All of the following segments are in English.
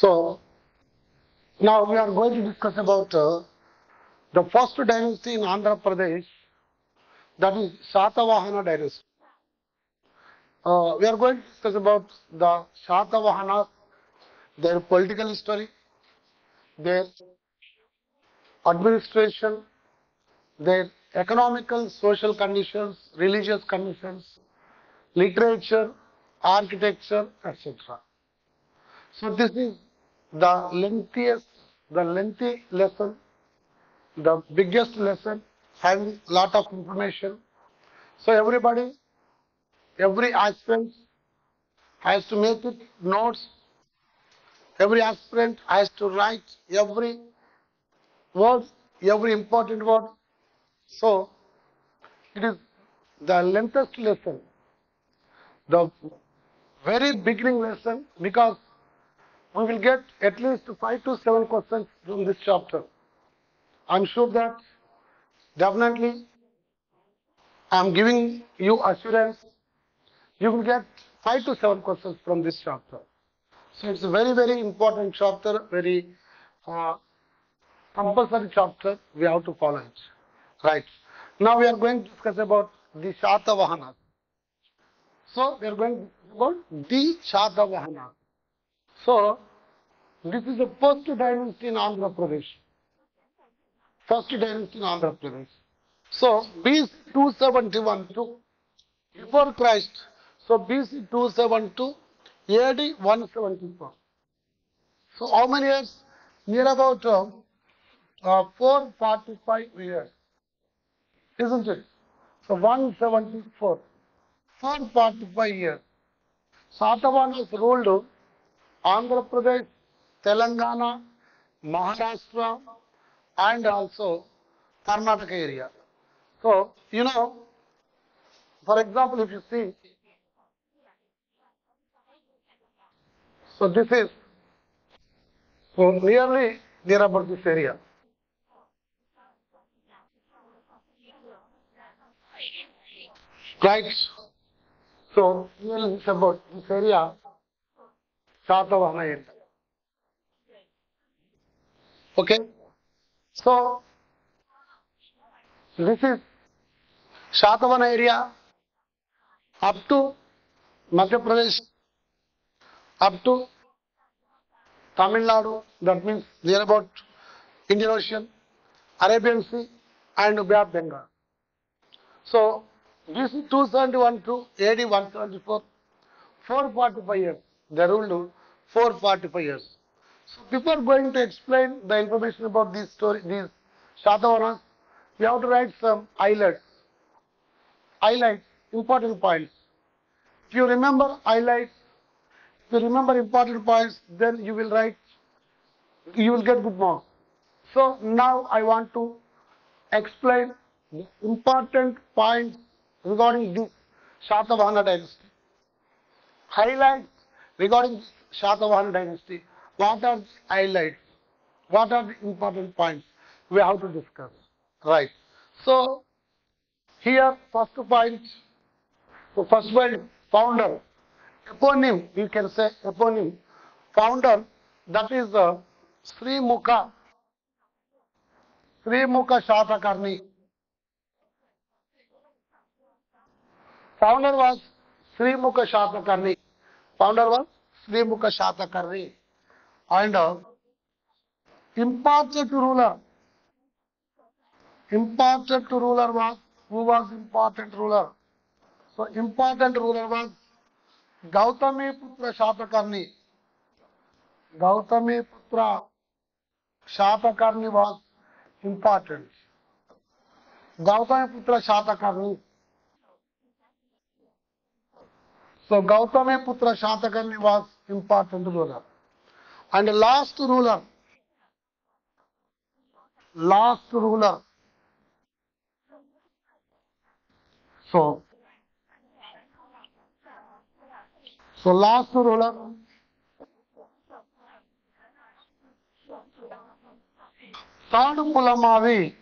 So now we are going to discuss about the first dynasty in Andhra Pradesh, that is Shatavahana dynasty. We are going to discuss about the Shatavahanas, their political history, their administration, their economical, social conditions, religious conditions, literature, architecture, etc. So this is the lengthy lesson, the biggest lesson, having lot of information. So every aspirant has to make it notes. Every aspirant has to write every word, every important word. So it is the lengthest lesson, the very beginning lesson, because we will get at least 5 to 7 questions from this chapter. I'm sure that definitely I'm giving you assurance you will get 5 to 7 questions from this chapter. So it's a very, very important chapter, very uh, compulsory chapter. We have to follow it. Right. Now we are going to discuss about the Shatavahanas. So we are going to discuss about the Shatavahanas. So this is the first dynasty in Andhra Pradesh. First dynasty in Andhra Pradesh. So BC 271 to before Christ. So BC 272, AD 174. So how many years? Near about 445 years, isn't it? So 174, 445 years. Satavahanas ruled Andhra Pradesh, Telangana, Maharashtra, and also Karnataka area. So, for example, if you see, so this is so nearly near about this area. Right? So, nearly it's about this area, Shatavahana area. Okay? So, this is Shatavahana area up to Madhya Pradesh, up to Tamil Nadu, that means near about Indian Ocean, Arabian Sea, and Bay of Bengal. So, this is 271 to AD 174, 445 years. They ruled 445 years. So, before going to explain the information about these Shatavahanas, we have to write some highlights, important points. If you remember highlights, if you remember important points, then you will get good marks. So now I want to explain the important points regarding this Shatavahana dynasty. Highlights regarding Shatavahana dynasty. What are the highlights? What are the important points we have to discuss? Right. So here first point. So first point, founder. Eponym, you can say eponym. Founder, that is Sri Mukha Shatakarni. Founder was Sri Mukha Shatakarni. Founder was Sri Mukha Shatakarni. And important ruler. Important ruler was, who was important ruler? So important ruler was Gautami Putra Shatakarni. Gautami Putra Shatakarni was important. Gautami Putra Shatakarni. So Gautami Putra Shatakarni was important ruler. And last ruler. So, last ruler, third Pulamavi.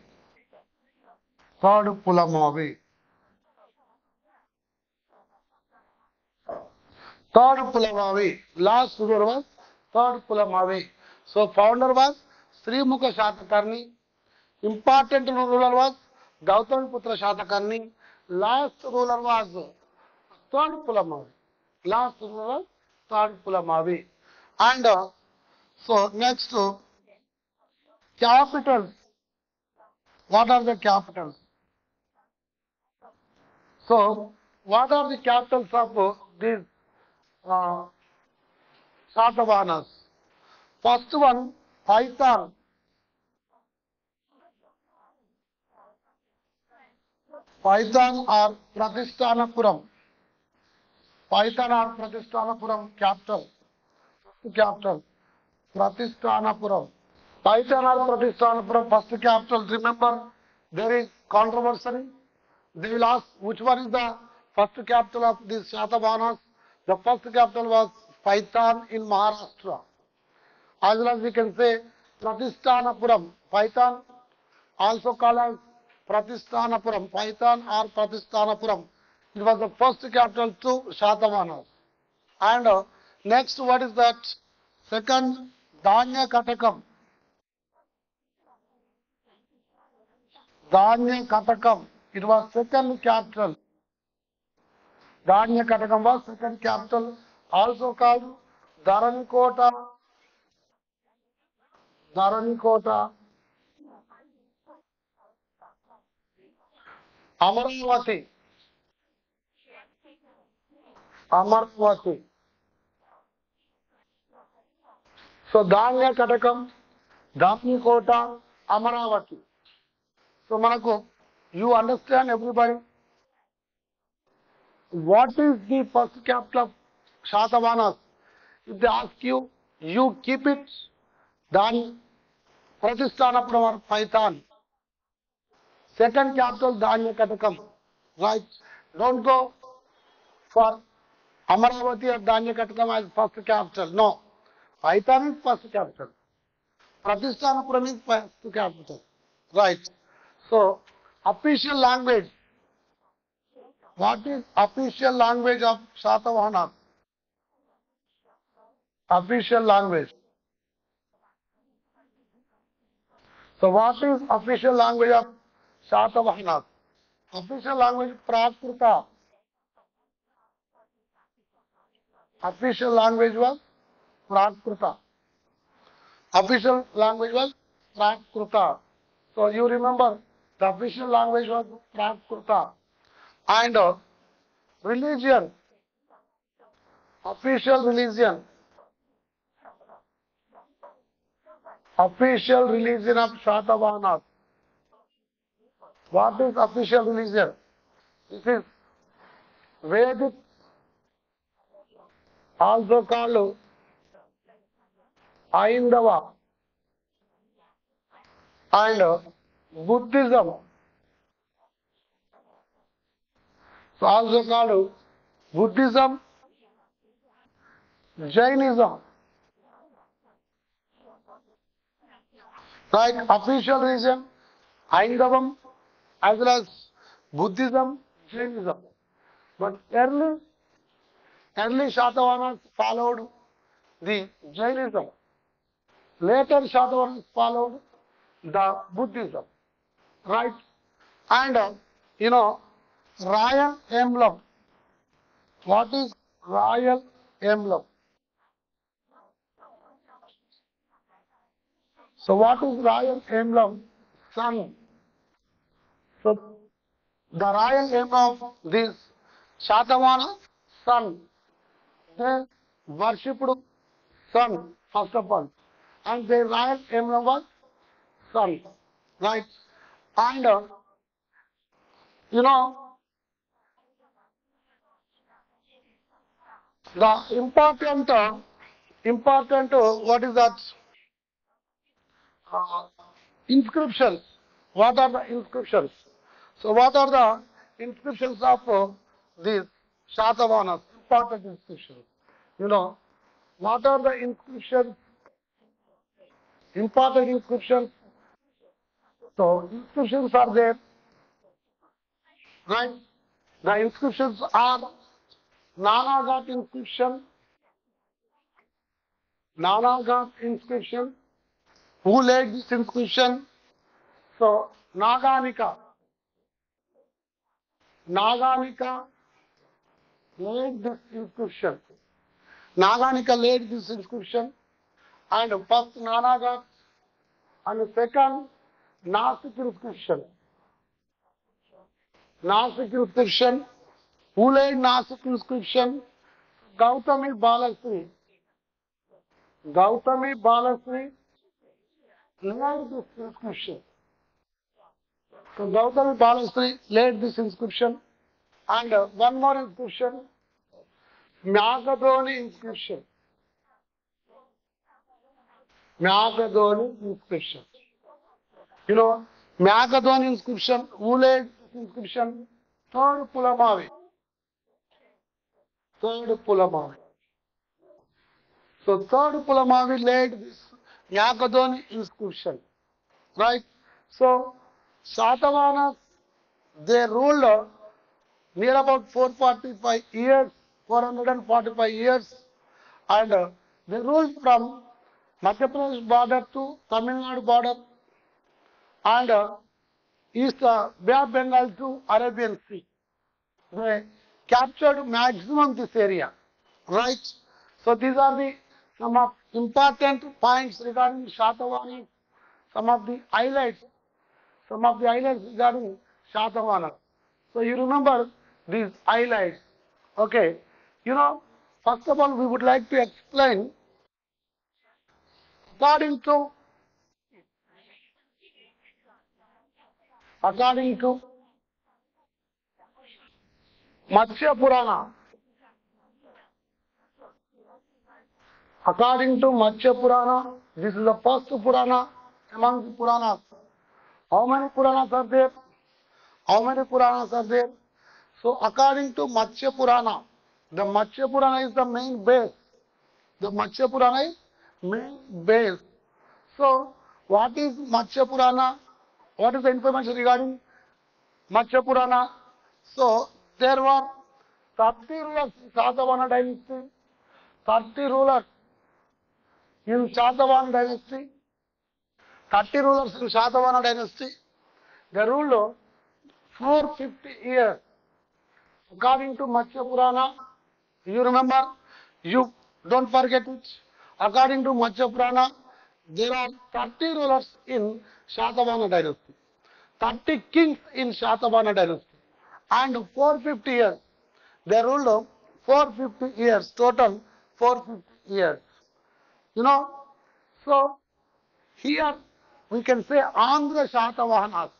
Last ruler was third Pulamavi. So founder was Sri Mukha Shatakarni. Important ruler was Gautamiputra Shatakarni. Last ruler was third Pulamavi. Last ruler was third Pulamavi. And so next capitals. What are the capitals? So what are the capitals of these uh, Satavahanas? First one, Python. Python or Prathisthanapuram. Python or Prathisthanapuram capital. Capital. Prathisthanapuram. Python or Prathisthanapuram first capital. Remember, there is controversy. They will ask which one is the first capital of these Shatavahanas. The first capital was Python in Maharashtra. As well as we can say Prathisthanapuram. Python, also called as Prathisthanapuram. Python or Prathisthanapuram. It was the first capital to Shatavahanas. And next, what is that? Second, Dhanya Katakam. Dhanya Katakam. It was second capital. Dhanya Katakam was second capital. Also called Dharanikota. Dharanikota. Amaravati. Amaravati. So Dhanya Katakam, Dharanikota, Amaravati. So Manaku, you understand everybody? What is the first capital of Shatavahanas? If they ask you, you keep it, then Prathisthanapuram or Python. Second capital, Dhanya Katakam. Right? Don't go for Amaravati or Dhanya Katakam as first capital. No. Python is first capital. Prathisthanapuram is first capital. Right. So, official language. What is official language of Shatavahanas? Official language. So what is official language of Shatavahanas? Official language Prakruta. Official language was Prakruta. Official language was Prakruta. So you remember the official language was Prakruta. And religion. Official religion. Official religion of Shatavahanas. What is official religion? This is Vedic, also called Aindava, and Buddhism, so also called Buddhism, Jainism. Right? Official religion, Aindavam, as well as Buddhism, Jainism. But early Shatavahanas followed the Jainism. Later Shatavahanas followed the Buddhism. Right? And royal emblem. What is royal emblem? So what is royal emblem? Sun. So the royal emblem of this Shatavahana, sun. They worshipped sun first of all, and their royal emblem was sun. Right? And the important what is that? Inscriptions. What are the inscriptions? So what are the inscriptions of these Shatavahanas? Important inscriptions. What are the inscriptions? Important inscriptions. So inscriptions are there, right? The inscriptions are Nanagat inscription, Nanagarh inscription. Who laid this inscription? So, Naganika laid this inscription. Naganika laid this inscription, and first Nanagarh and second Nasik inscription. Nasik inscription. Who laid Nasik inscription? Gautami Balasri. Gautami Balasri laid this inscription. So Gautami Balasri laid this inscription, and one more inscription, Magadoni inscription. Magadoni inscription. You know, Magadoni inscription, who laid this inscription? Third Pulamavi. Third Pulamavi. So third Pulamavi laid this Magadoni inscription. Right? So Satavahanas, they ruled near about 445 years, 445 years, and they ruled from Madhya Pradesh border to Tamil Nadu border, and east Bay of Bengal to Arabian Sea. They captured maximum this area, right? So these are the some of important points regarding Shatavahanas, some of the highlights regarding Shatavahanas. So you remember these highlights. Okay. You know, first of all, we would like to explain according to Matsya Purana. According to Matsya Purana, this is the first Purana among the Puranas. How many Puranas are there? How many Puranas are there? So according to Matsya Purana, the Matsya Purana is the main base. The Matsya Purana is main base. So what is Matsya Purana? What is the information regarding Matsya Purana? So there were 30 rulers in Satavahana dynasty. 30 rulers in Satavahana dynasty. 30 rulers in Satavahana dynasty. They ruled 450 years. According to Matsya Purana, you remember, you don't forget it. According to Matsya Purana, there are 30 rulers in Shatavahana dynasty, 30 kings in Shatavahana dynasty, and 450 years. They ruled 450 years, total 450 years. You know, so here we can say Andhra Shatavahanas.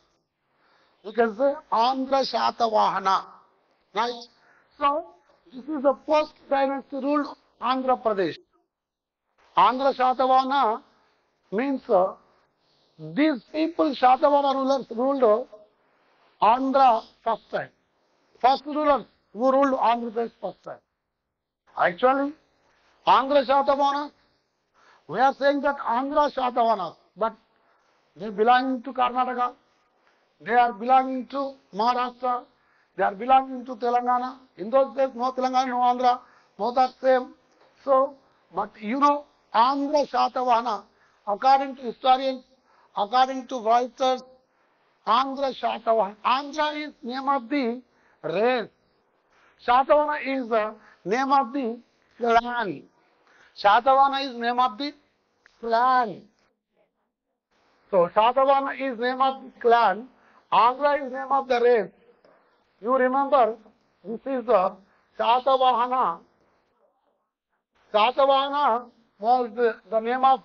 We can say Andhra Shatavahana. Right? So, this is the first dynasty ruled Andhra Pradesh. Andhra Shatavahana means these people, Shatavahana rulers, ruled Andhra first time. First rulers who ruled Andhra Pradesh first time. Actually, Andhra Shatavahana, we are saying that Andhra Shatavahana, but they belong to Karnataka, they are belonging to Maharashtra, they are belonging to Telangana. In those days, no Telangana, no Andhra, both are same. So, but you know, Andhra Shatavahana, according to historians, according to writers, Andhra Shatavahana. Andhra is name of the race. Shatavahana is the name of the clan. Shatavahana is name of the clan. So, Shatavahana is name of the clan. Andhra is name of the race. You remember, this is the Shatavahana. Shatavahana was the name of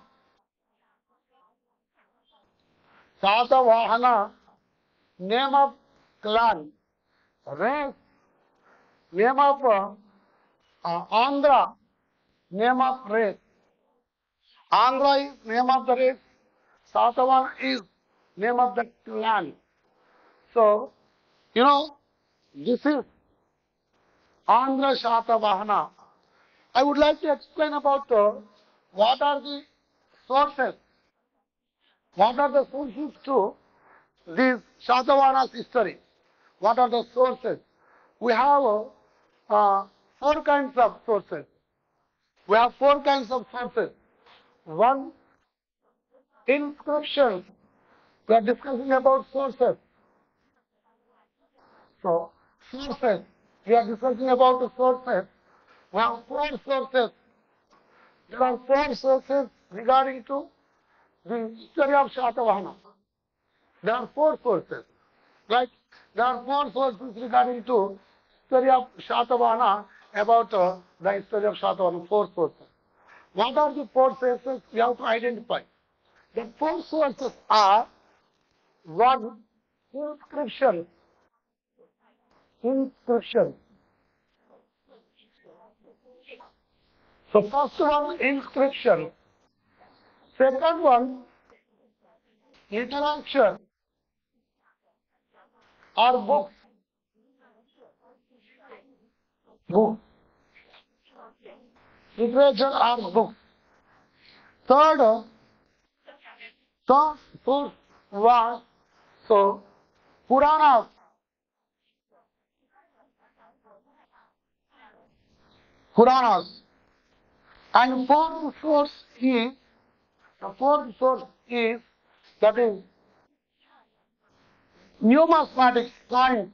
Shatavahana, name of clan. Race, name of Andhra, name of race. Andhra is name of the race. Shatavahana is name of the clan. So, you know, this is Andhra Shatavahana. I would like to explain about what are the sources. What are the sources to this Shatavahana's history? What are the sources? We have 4 kinds of sources. We have 4 kinds of sources. one inscription. We are discussing about sources. So, sources. We are discussing about the sources. We have four sources. There are four sources regarding to the history of Shatavahana. There are four sources, right? There are four sources regarding to history of Shatavahana, about the history of Shatavahana, four sources. What are the four sources we have to identify? The four sources are: one, inscription. Inscription. So first one, inscription. Second one, literature or books. Book. Literature or books. Third, source was Puranas. Puranas. And fourth source is that is numismatic science.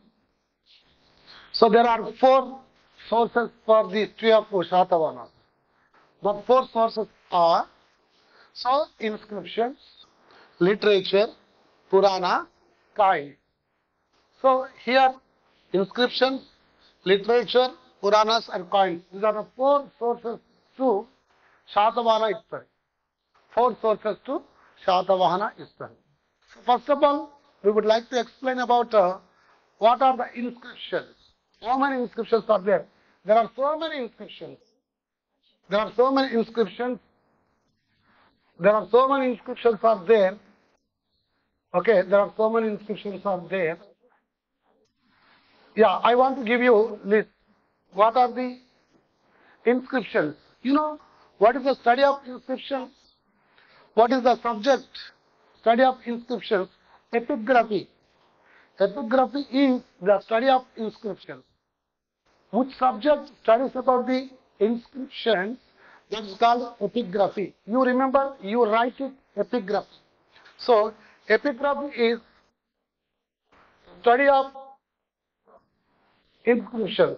So there are four sources for the history of Shatavahana. The four sources are inscriptions, literature, Purana, coin. So here inscriptions, literature, Puranas and coins. These are the four sources to Shatavahana history. Four sources to Shatavahana history. So first of all, we would like to explain about what are the inscriptions. How many inscriptions are there? There are so many inscriptions. There are so many inscriptions. There are so many inscriptions are there. Okay, there are so many inscriptions are there. Yeah, I want to give you list. What are the inscriptions? You know, what is the study of inscriptions? What is the subject? Study of inscriptions. Epigraphy. Epigraphy is the study of inscriptions. Which subject studies about the inscriptions? That is called epigraphy. You remember, you write it epigraphy. So, epigraphy is study of inscriptions.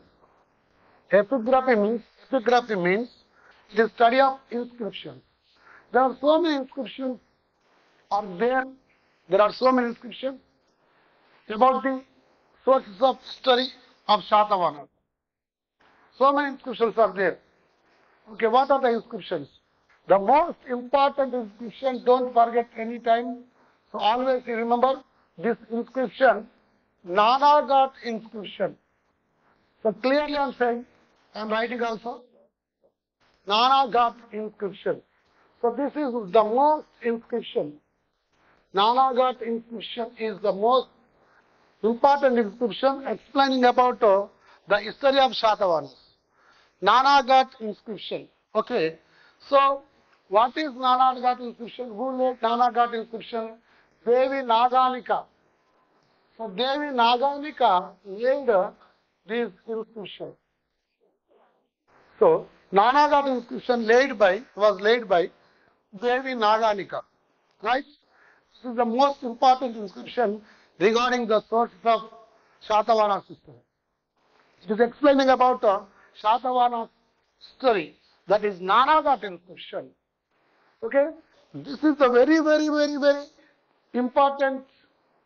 Epigraphy means the study of inscriptions. There are so many inscriptions are there. There are so many inscriptions about the sources of history of Shatavahana. So many inscriptions are there. Okay, what are the inscriptions? The most important inscription, don't forget any time. So always you remember this inscription, Nana Ghat inscription. So clearly I am saying, I am writing also, Nana Ghat inscription. So this is the most inscription. Nana Ghat inscription is the most important inscription explaining about the history of Shatavahana. Nana Ghat inscription. Okay. So, what is Nana Ghat inscription? Who made Nana Ghat inscription? Devi Naganika. So, Devi Naganika made this inscription. So, Nana Ghat inscription was laid by Devi Naganika. Right? This is the most important inscription regarding the sources of Shatavahana system. It is explaining about Shatavahana story, that is Nana Ghat inscription. Okay, this is a very, very, very, very important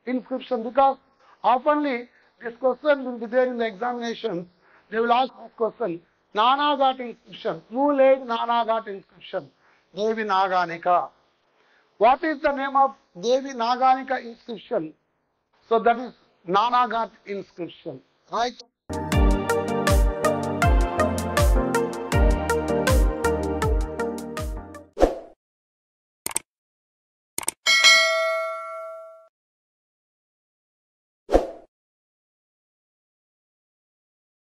inscription, because oftenly this question will be there in the examinations. They will ask this question: Nana Ghat inscription. Who laid Nana Ghat inscription? Devi Naganika. What is the name of Devi Naganika inscription? So that is Nana Ghat inscription, right?